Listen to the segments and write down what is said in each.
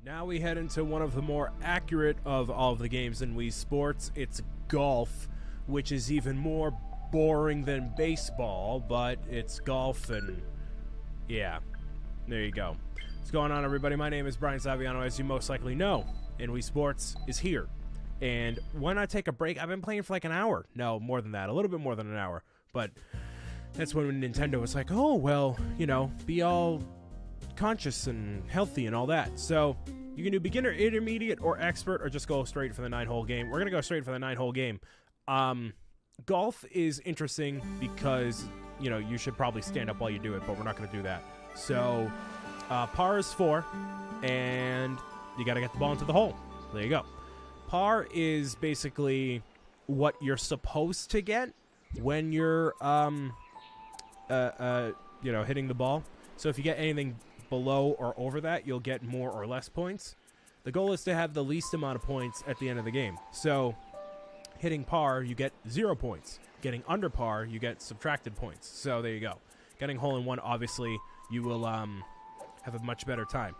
Now we head into one of the more accurate of all of the games in Wii Sports. It's golf, which is even more boring than baseball, but it's golf, and yeah, there you go. What's going on, everybody? My name is BrianSaviano, as you most likely know, and Wii Sports is here. And why not take a break? I've been playing for like an hour. No, more than that. A little bit more than an hour. But that's when Nintendo was like, oh, well, you know, be all conscious and healthy and all that. So you can do beginner, intermediate, or expert, or just go straight for the 9-hole game. We're going to go straight for the 9-hole game. Golf is interesting because, you know, you should probably stand up while you do it, but we're not going to do that. So par is 4, and you got to get the ball into the hole. There you go. Par is basically what you're supposed to get when you're, you know, hitting the ball. So if you get anything below or over that, you'll get more or less points. The goal is to have the least amount of points at the end of the game. So hitting par, you get 0 points. Getting under par, you get subtracted points. So there you go. Getting hole-in-one, obviously, you will have a much better time.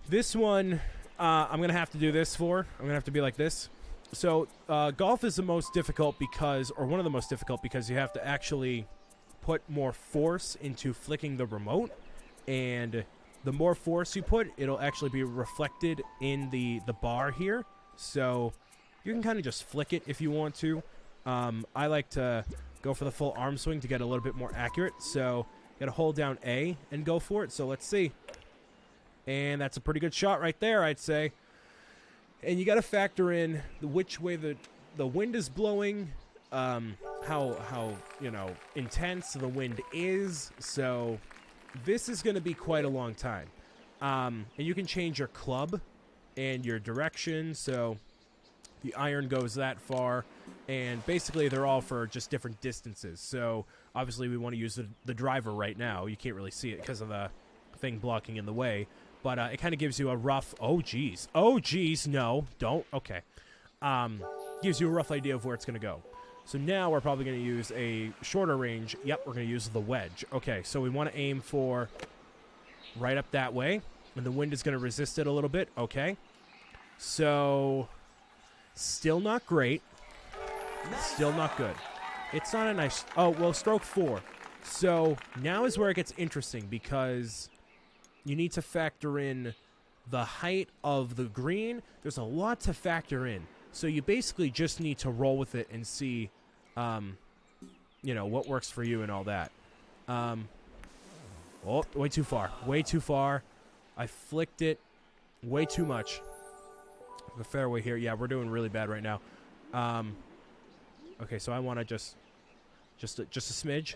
This one, I'm going to have to do this for. I'm going to have to be like this. So golf is the most difficult because, or one of the most difficult because you have to actually put more force into flicking the remote. And the more force you put, it'll actually be reflected in the bar here. So you can kind of just flick it if you want to. I like to go for the full arm swing to get a little bit more accurate. So you gotta hold down A and go for it. So let's see. And that's a pretty good shot right there, I'd say. And you gotta factor in which way the wind is blowing, how you know, intense the wind is. So this is gonna be quite a long time. And you can change your club and your direction. So the iron goes that far, and basically they're all for just different distances. So obviously we want to use the driver right now. You can't really see it because of the thing blocking in the way, but it kind of gives you a rough, oh geez, no, don't, okay. Gives you a rough idea of where it's going to go. So now we're probably going to use a shorter range. Yep, we're going to use the wedge. Okay, so we want to aim for right up that way, and the wind is going to resist it a little bit. Okay, so still not great. Still not good. It's not a nice... Oh, well, stroke 4. So now is where it gets interesting because you need to factor in the height of the green. There's a lot to factor in. So you basically just need to roll with it and see, you know, what works for you and all that. Oh, way too far. Way too far. I flicked it way too much. The fairway here. Yeah, we're doing really bad right now. Okay, so I want to just a smidge.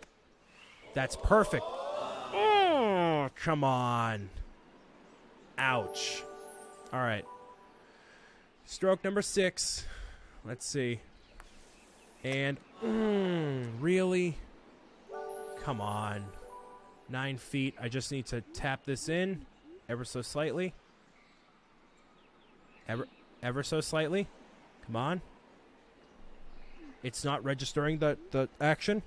That's perfect. Oh, come on. Ouch. All right. Stroke number 6. Let's see. And really? Come on. 9 feet. I just need to tap this in ever so slightly. Ever so slightly. Come on. It's not registering the action.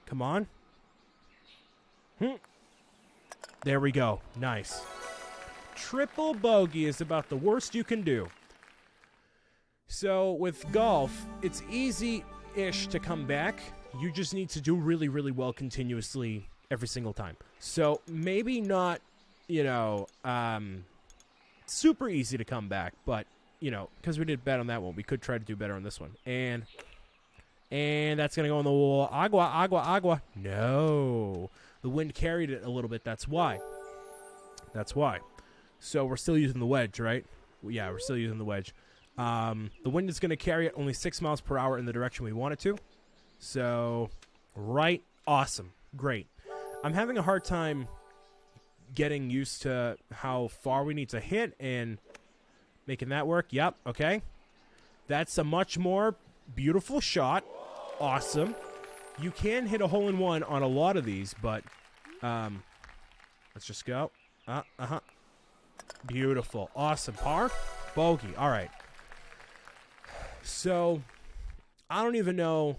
Come on. There we go. Nice. Triple bogey is about the worst you can do. So with golf, it's easy-ish to come back. You just need to do really, really well continuously every single time. So maybe not, you know, super easy to come back, but, you know, because we did bad on that one, we could try to do better on this one. And that's going to go on the wall. Agua. No. The wind carried it a little bit. That's why. So we're still using the wedge, right? Yeah, we're still using the wedge. The wind is going to carry it only 6 miles per hour in the direction we want it to. So, right. Awesome. Great. I'm having a hard time getting used to how far we need to hit and making that work. Yep. Okay. That's a much more beautiful shot. Awesome. You can hit a hole-in-one on a lot of these, but let's just go. Beautiful. Awesome. Par? Bogey. All right. So, I don't even know.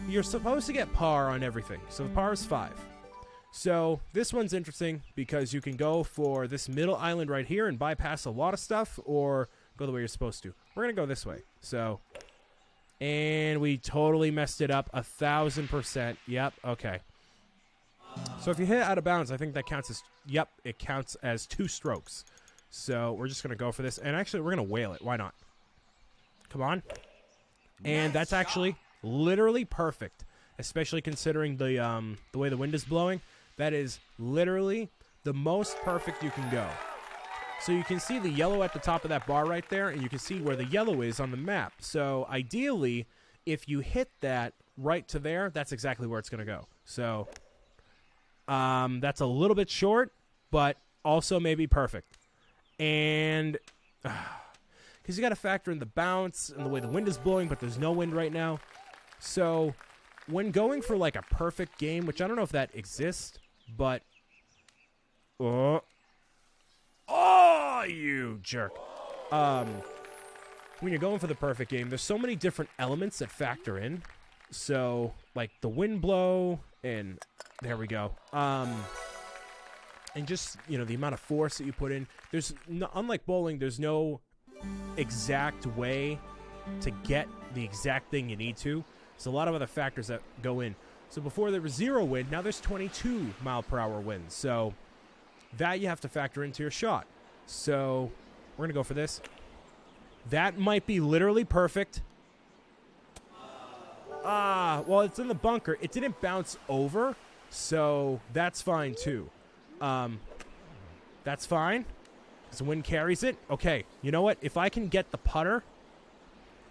You're supposed to get par on everything. So, the par is 5. So this one's interesting because you can go for this middle island right here and bypass a lot of stuff, or go the way you're supposed to. We're going to go this way. So, and we totally messed it up 1,000%. Yep, okay. So if you hit out of bounds, I think that counts as, yep, it counts as 2 strokes. So we're just going to go for this. And actually, we're going to whale it. Why not? Come on. And that's actually literally perfect, especially considering the way the wind is blowing. That is literally the most perfect you can go. So you can see the yellow at the top of that bar right there, and you can see where the yellow is on the map. So ideally, if you hit that right to there, that's exactly where it's going to go. So that's a little bit short, but also maybe perfect. And because you got to factor in the bounce and the way the wind is blowing, but there's no wind right now. So when going for like a perfect game, which I don't know if that exists, but oh, you jerk. When you're going for the perfect game, there's so many different elements that factor in. So like the wind blow, and there we go. And just, you know, the amount of force that you put in. There's no, unlike bowling, there's no exact way to get the exact thing you need to. There's a lot of other factors that go in. So before there was 0 wind, now there's 22 mile per hour winds. So that you have to factor into your shot. So we're going to go for this. That might be literally perfect. Well, it's in the bunker. It didn't bounce over, so that's fine too. That's fine, because the wind carries it. Okay, you know what? If I can get the putter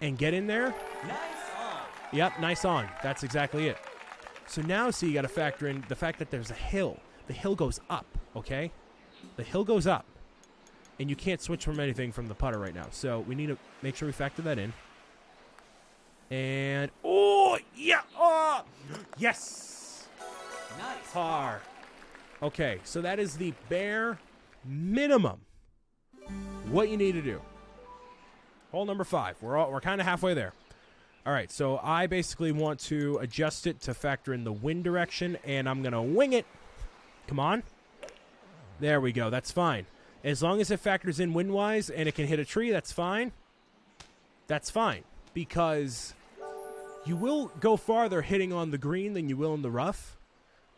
and get in there. Nice on. Yep, nice on. That's exactly it. So now, see, you got to factor in the fact that there's a hill. The hill goes up, okay? The hill goes up. And you can't switch from anything from the putter right now. So we need to make sure we factor that in. And, oh, yeah, oh, yes. Nice. Par. Okay, so that is the bare minimum what you need to do. Hole number 5. We're kind of halfway there. All right, so I basically want to adjust it to factor in the wind direction, and I'm going to wing it. Come on. There we go. That's fine. As long as it factors in wind-wise and it can hit a tree, that's fine. That's fine. Because you will go farther hitting on the green than you will in the rough.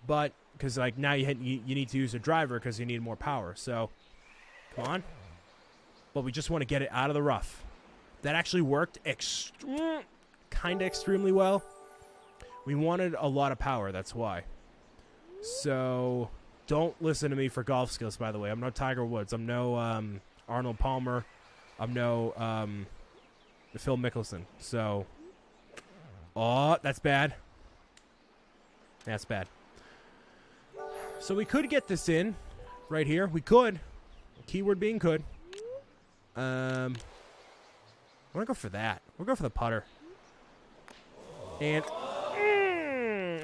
But, because like now you need to use a driver because you need more power. So, come on. But we just want to get it out of the rough. That actually worked kind of extremely well. We wanted a lot of power, that's why. So, don't listen to me for golf skills, by the way. I'm no Tiger Woods. I'm no Arnold Palmer. I'm no Phil Mickelson. So, oh, that's bad. That's bad. So we could get this in right here. We could. Keyword being could. I want to go for that. We'll go for the putter. And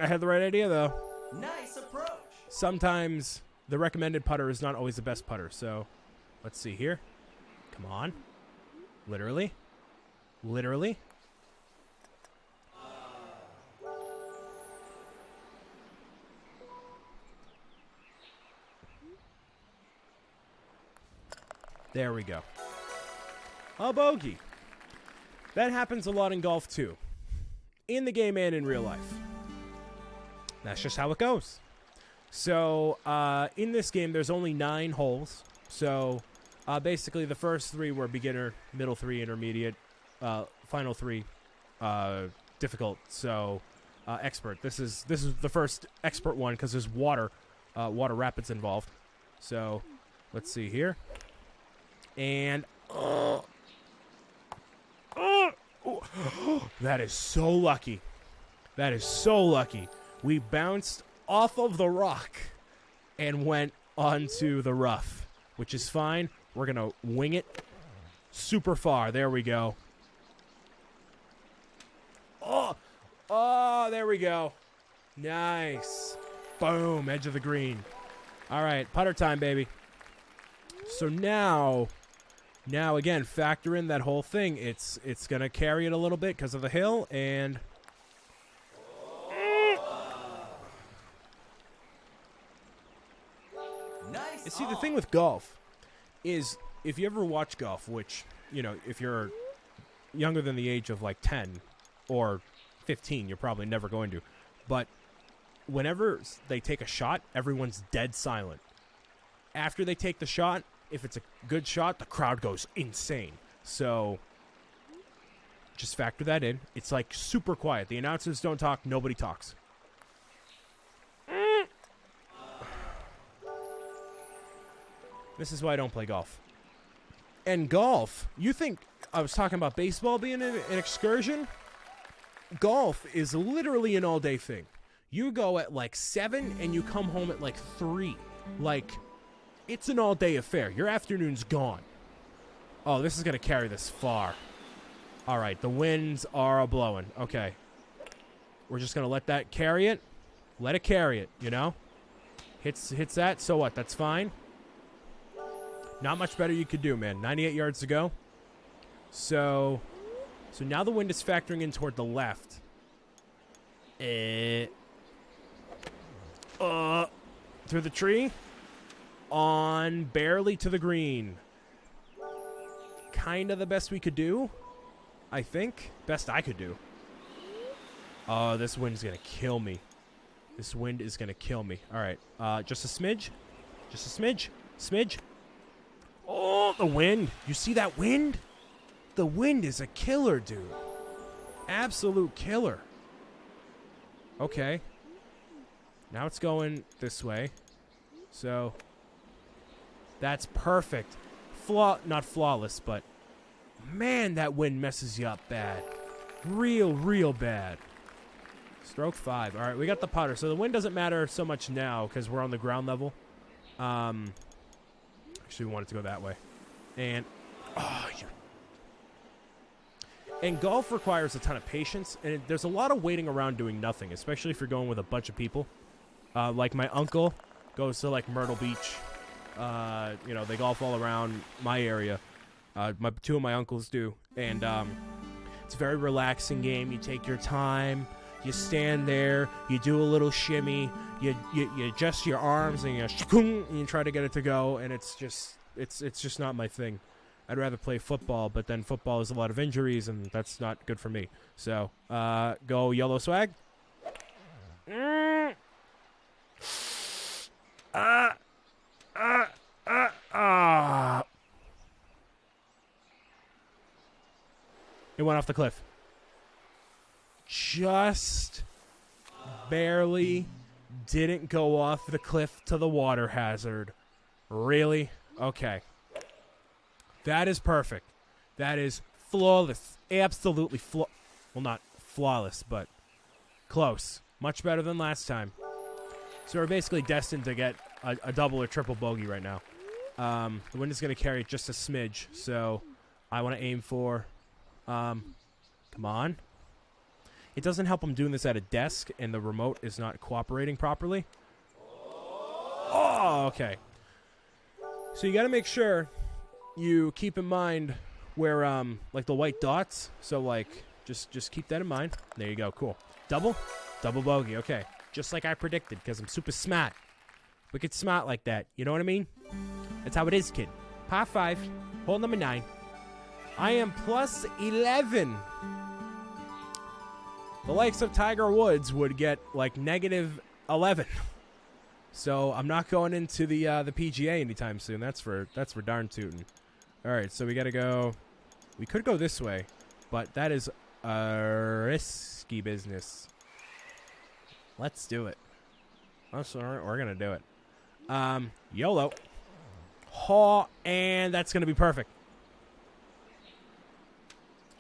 I had the right idea, though. Nice approach. Sometimes the recommended putter is not always the best putter. So let's see here. Come on. Literally. Literally. There we go. A bogey. That happens a lot in golf, too. In the game and in real life. That's just how it goes. So, in this game, there's only 9 holes. So, basically, the first 3 were beginner, middle 3, intermediate, final 3, difficult. So, expert. This is the first expert one because there's water rapids involved. So, let's see here. And that is so lucky. That is so lucky. We bounced off of the rock and went onto the rough, which is fine. We're going to wing it super far. There we go. Oh, there we go. Nice. Boom, edge of the green. All right, putter time, baby. So now again, factor in that whole thing. It's going to carry it a little bit because of the hill, and see, the thing with golf is if you ever watch golf, which, you know, if you're younger than the age of like 10 or 15, you're probably never going to. But whenever they take a shot, everyone's dead silent. After they take the shot, if it's a good shot, the crowd goes insane. So just factor that in. It's like super quiet. The announcers don't talk. Nobody talks. This is why I don't play golf. And golf, you think I was talking about baseball being an excursion? Golf is literally an all-day thing. You go at like 7 and you come home at like 3. Like, it's an all-day affair. Your afternoon's gone. Oh, this is going to carry this far. All right, the winds are a-blowing. Okay. We're just going to let that carry it. Let it carry it, you know? Hits that, so what? That's fine. Not much better you could do, man. 98 yards to go. So now the wind is factoring in toward the left. Through the tree. On barely to the green. Kind of the best we could do, I think. Best I could do. Oh, this wind's going to kill me. This wind is going to kill me. All right. Just a smidge. Just a smidge. Smidge. Oh, the wind. You see that wind? The wind is a killer, dude. Absolute killer. Okay. Now it's going this way. So that's perfect. Not flawless, but man, that wind messes you up bad. Real bad. Stroke 5. All right, we got the putter. So the wind doesn't matter so much now because we're on the ground level. Actually, we want it to go that way. And and golf requires a ton of patience, and there's a lot of waiting around doing nothing, especially if you're going with a bunch of people. Like my uncle goes to like Myrtle Beach. You know, they golf all around my area. Two of my uncles do, and it's a very relaxing game. You take your time. You stand there. You do a little shimmy. You adjust your arms and you try to get it to go. And it's just not my thing. I'd rather play football, but then football is a lot of injuries, and that's not good for me. So go yellow swag. It went off the cliff. Just barely didn't go off the cliff to the water hazard. Really? Okay. That is perfect. That is flawless. Absolutely well, not flawless, but close. Much better than last time. So we're basically destined to get a double or triple bogey right now. The wind is going to carry it just a smidge, so I want to aim for... come on. It doesn't help I'm doing this at a desk, and the remote is not cooperating properly. Oh, okay. So you got to make sure you keep in mind where, like the white dots. So, like, just keep that in mind. There you go. Cool. Double bogey. Okay. Just like I predicted, because I'm super smart. Wicked smart like that. You know what I mean? That's how it is, kid. Par 5. Hole number 9. I am plus 11. The likes of Tiger Woods would get like negative 11. So I'm not going into the PGA anytime soon. That's for darn tootin'. All right, so we got to go. We could go this way, but that is a risky business. Let's do it. We're gonna do it. YOLO. Oh, and that's gonna be perfect.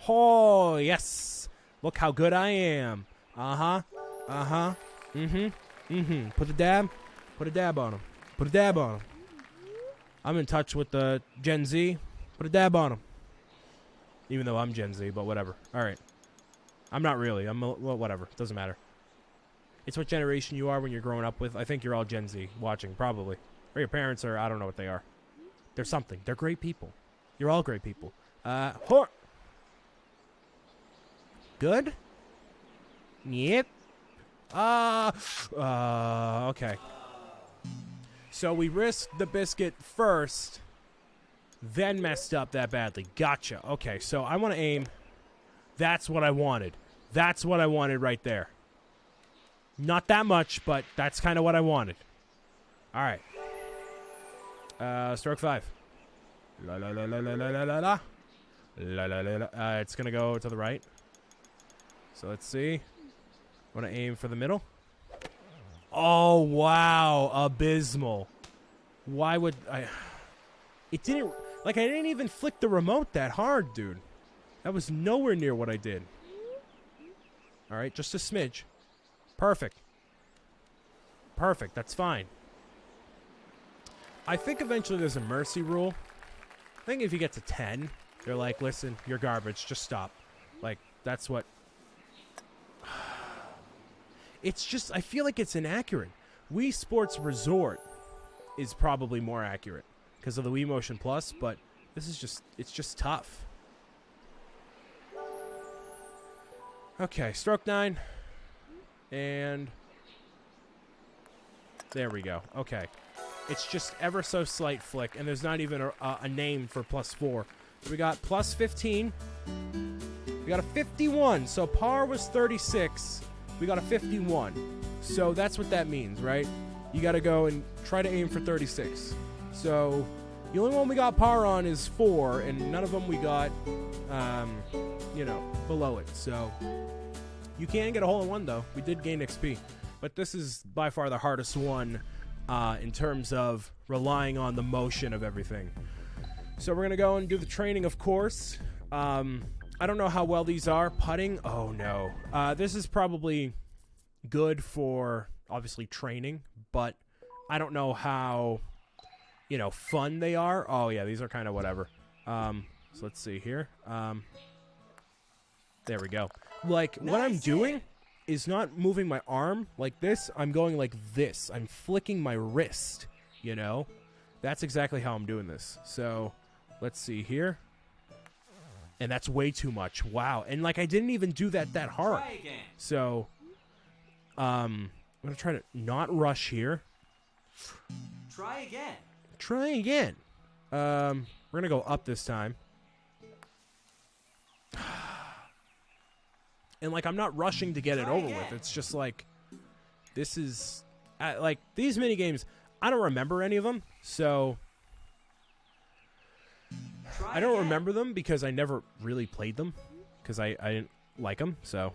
Oh, yes. Look how good I am. Uh-huh. Uh-huh. Mm-hmm. Mm-hmm. Put a dab on him. Put a dab on him. I'm in touch with the Gen Z. Put a dab on him. Even though I'm Gen Z, but whatever. All right. I'm not really. Well, whatever. Doesn't matter. It's what generation you are when you're growing up with. I think you're all Gen Z watching, probably. Or your parents are, I don't know what they are. They're something. They're great people. You're all great people. Good? Yep. Okay. So we risked the biscuit first, then messed up that badly. Gotcha. Okay, so I want to aim. That's what I wanted. That's what I wanted right there. Not that much, but that's kind of what I wanted. All right. Stroke 5. La la la la la la la la. La la la la. It's going to go to the right. So let's see. I want to aim for the middle. Oh, wow. Abysmal. Why would I... It didn't... Like, I didn't even flick the remote that hard, dude. That was nowhere near what I did. All right, just a smidge. Perfect. Perfect, that's fine. I think eventually there's a mercy rule. I think if you get to 10, they're like, listen, you're garbage, just stop. Like, that's what... It's just, I feel like it's inaccurate. Wii Sports Resort is probably more accurate because of the Wii Motion Plus, but this is just, it's just tough. Okay, stroke 9. And there we go. Okay. It's just ever so slight flick, and there's not even a name for +4. We got +15. We got a 51, so par was 36. We got a 51. So that's what that means, right? You got to go and try to aim for 36. So the only one we got par on is 4, and none of them we got, you know, below it. So you can get a hole in one, though. We did gain XP. But this is by far the hardest one in terms of relying on the motion of everything. So we're going to go and do the training, of course. I don't know how well these are. Putting? Oh, no. This is probably good for, obviously, training. But I don't know how, you know, fun they are. Oh, yeah, these are kind of whatever. So let's see here. There we go. Like, what I'm doing is not moving my arm like this. I'm going like this. I'm flicking my wrist, you know? That's exactly how I'm doing this. So, let's see here. And that's way too much. Wow. And, like, I didn't even do that hard. Try again. So, I'm going to try to not rush here. Try again. Try again. We're going to go up this time. And, like, I'm not rushing to get it over with. It's just, like, this is... like, these minigames, I don't remember any of them. So, I don't remember them because I never really played them. Because I didn't like them, so...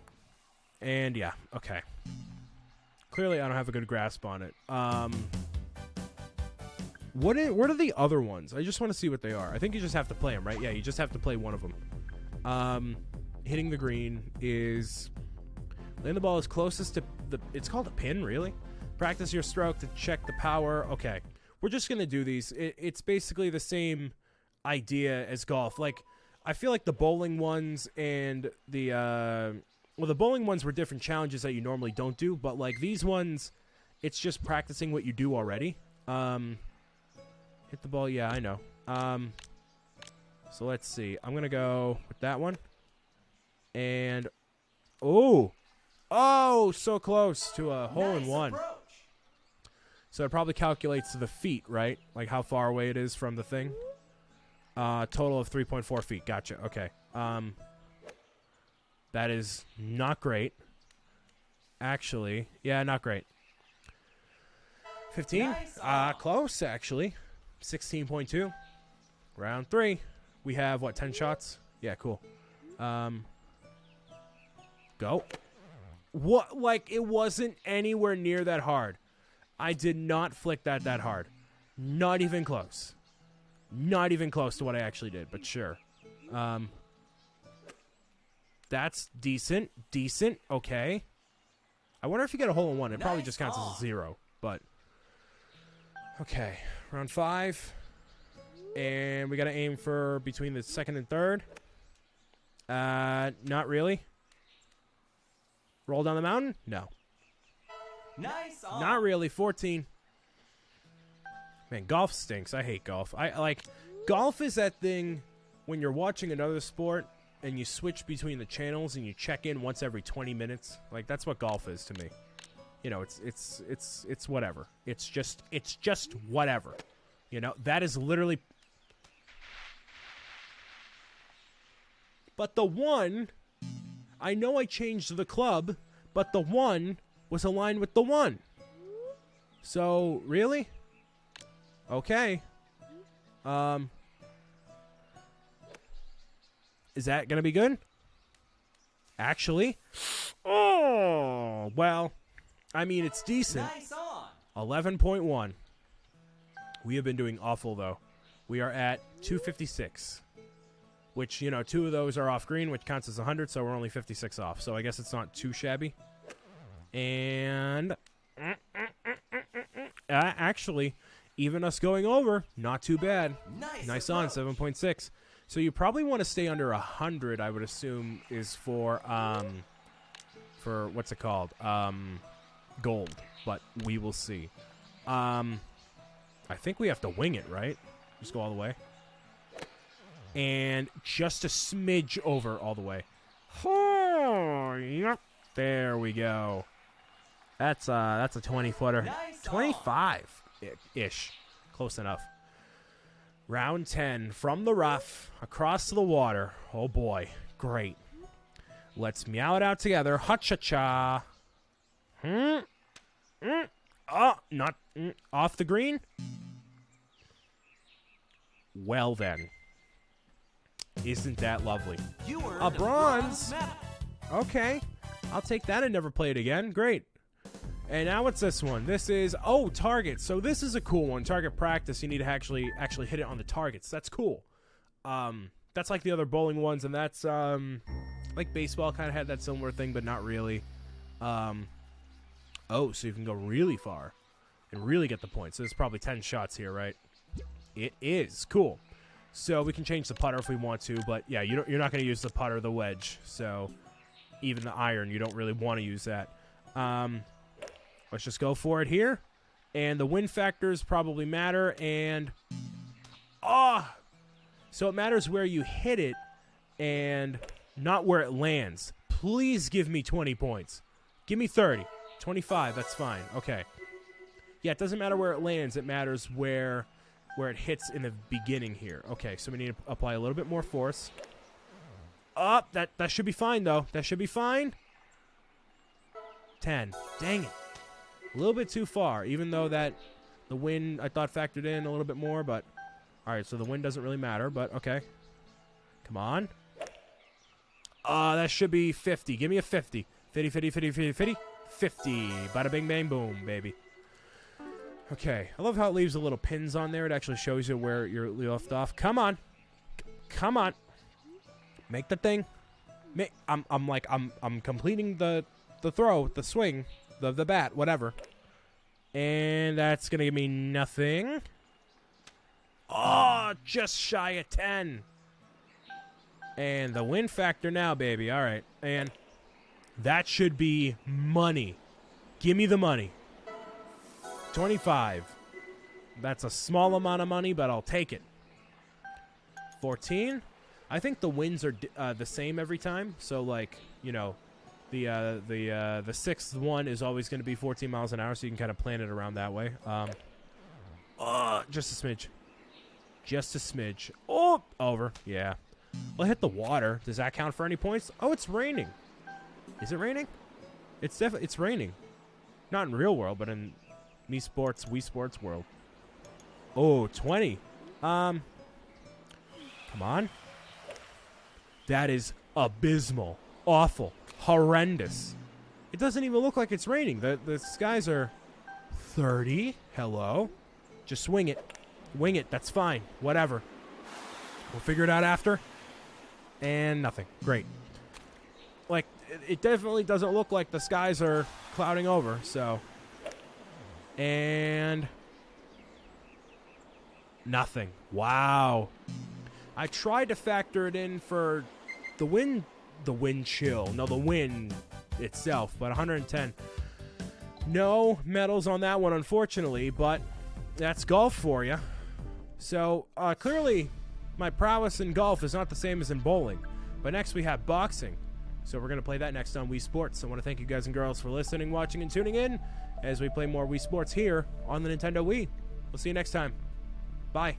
And, yeah, okay. Clearly, I don't have a good grasp on it. What are the other ones? I just want to see what they are. I think you just have to play them, right? Yeah, you just have to play one of them. Hitting the green is... Land the ball as closest to the... It's called a pin, really? Practice your stroke to check the power. Okay. We're just going to do these. It's basically the same idea as golf. Like, I feel like the bowling ones and the... well, the bowling ones were different challenges that you normally don't do, but, like, these ones, it's just practicing what you do already. Hit the ball. Yeah, I know. So let's see. I'm going to go with that one. And, oh, so close to a hole-in-one. So it probably calculates to the feet, right? Like how far away it is from the thing. Total of 3.4 feet. Gotcha. Okay. That is not great. Actually, yeah, not great. 15? Close, actually. 16.2. Round 3. We have, what, 10 shots? Yeah, cool. Go. What? Like, it wasn't anywhere near that hard. I did not flick that hard. Not even close. Not even close to what I actually did, but sure. That's decent. Decent. Okay. I wonder if you get a hole-in-one. It probably just counts as a 0, but... Okay. Round 5. And we got to aim for between the second and third. Not really. Roll down the mountain? No. Nice. Not really. 14. Man, golf stinks. I hate golf. Golf is that thing when you're watching another sport and you switch between the channels and you check in once every 20 minutes. Like, that's what golf is to me. you know, it's whatever. It's just whatever. You know, that is literally. But the 1, I know I changed the club, but the 1 was aligned with the 1. So, really? Okay. Is that going to be good? Actually? Oh, well, I mean, it's decent. Nice on. 11.1. We have been doing awful, though. We are at 256. Which, you know, 2 of those are off green, which counts as 100, so we're only 56 off. So I guess it's not too shabby. And actually, even us going over, not too bad. Nice on, 7.6. So you probably want to stay under 100, I would assume, is for what's it called? Gold. But we will see. I think we have to wing it, right? Just go all the way. And just a smidge over all the way. Oh, yep. There we go. That's a 20-footer. Nice 25-ish. Close enough. Round 10. From the rough. Across to the water. Oh, boy. Great. Let's meow it out together. Ha-cha-cha. Oh, not off the green? Well, then. Isn't that lovely? You earned A bronze. medal. Okay. I'll take that and never play it again. Great. And now what's this one? This is, target. So this is a cool one. Target practice. You need to actually hit it on the targets. That's cool. That's like the other bowling ones, and that's like baseball kind of had that similar thing, but not really. So you can go really far and really get the points. So there's probably 10 shots here, right? It is. Cool. So we can change the putter if we want to, but yeah, you're not going to use the putter or the wedge. So even the iron, you don't really want to use that. Let's just go for it here. And the wind factors probably matter. And so it matters where you hit it and not where it lands. Please give me 20 points. Give me 30. 25, that's fine. Okay. Yeah, it doesn't matter where it lands. It matters where it hits in the beginning here. Okay, so we need to apply a little bit more force. That should be fine, though. That should be fine. 10. Dang it. A little bit too far, even though that the wind, I thought, factored in a little bit more, but... Alright, so the wind doesn't really matter, but okay. Come on. That should be 50. Give me a 50. 50, 50, 50, 50, 50. 50. Bada bing, bang, boom, baby. Okay. I love how it leaves the little pins on there. It actually shows you where you're left off. Come on. Come on. Make the thing. I'm completing the throw, the swing, the bat, whatever. And that's going to give me nothing. Oh, just shy of 10. And the win factor now, baby. All right. And that should be money. Give me the money. 25. That's a small amount of money, but I'll take it. 14. I think the wins are the same every time. So, like, you know, the sixth one is always going to be 14 miles an hour, so you can kind of plan it around that way. Just a smidge. Just a smidge. Oh, over. Yeah. Well, hit the water. Does that count for any points? Oh, it's raining. Is it raining? It's raining. Not in real world, but in Wii Sports world. Oh, 20. Come on. That is abysmal. Awful. Horrendous. It doesn't even look like it's raining. The skies are 30. Hello. Just swing it. Wing it. That's fine. Whatever. We'll figure it out after. And nothing. Great. Like, it definitely doesn't look like the skies are clouding over, so. And nothing. Wow. I tried to factor it in for the wind chill. No, the wind itself, but 110. No medals on that one, unfortunately, but that's golf for you. So, clearly, my prowess in golf is not the same as in bowling. But next we have boxing. So we're going to play that next on Wii Sports. I want to thank you guys and girls for listening, watching, and tuning in as we play more Wii Sports here on the Nintendo Wii. We'll see you next time. Bye.